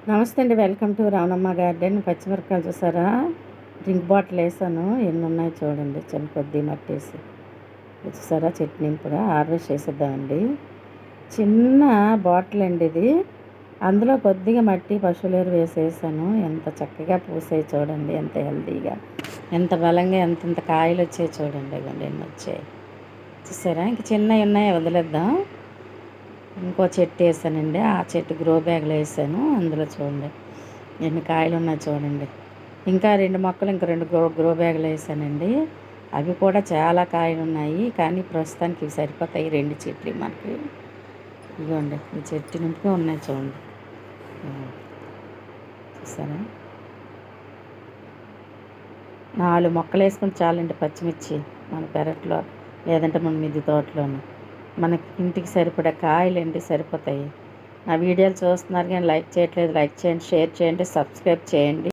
నమస్తే అండి. Welcome to Ravanamma garden. పచ్చిమిరపకాయలు చూసారా? డ్రింక్ బాటిల్ వేసాను. ఎన్ని ఉన్నాయి చూడండి. చిన్న కొద్ది మట్టేసి చూసారా? చెట్టు నింపుగా హార్వెస్ట్ చేసేద్దామండి. చిన్న బాటిల్ అండి ఇది. అందులో కొద్దిగా మట్టి పశువుల ఎరువు వేసేసాను. ఎంత చక్కగా పూసాయి చూడండి. ఎంత హెల్తీగా, ఎంత బలంగా, ఎంత కాయలు వచ్చాయి చూడండి. ఇవ్వండి ఎన్ని వచ్చాయి చూసారా? ఇంక చిన్నవి ఉన్నాయి, వదిలేద్దాం. ఇంకో చెట్టు వేసానండి. ఆ చెట్టు గ్రో బ్యాగ్లో వేసాను. అందులో చూడండి ఎన్ని కాయలు ఉన్నాయి చూడండి. ఇంకా 2 మొక్కలు, ఇంకా 2 గ్రో బ్యాగ్లో వేసానండి. అవి కూడా చాలా కాయలు ఉన్నాయి. కానీ ప్రస్తుతానికి ఇవి సరిపోతాయి 2 చెట్లు మనకి. ఇదిగోండి ఈ చెట్టు నింపుగా ఉన్నాయి చూడండి. చూసారా? 4 మొక్కలు వేసుకుని చాలండి పచ్చిమిర్చి మన పెరట్లో, లేదంటే మన మిద్దె తోటలోను. మనకి ఇంటికి సరిపడా కాయలండి సరిపోతాయి. నా వీడియోలు చూస్తున్నారు కానీ లైక్ చేయట్లేదు. లైక్ చేయండి, షేర్ చేయండి, సబ్స్క్రైబ్ చేయండి.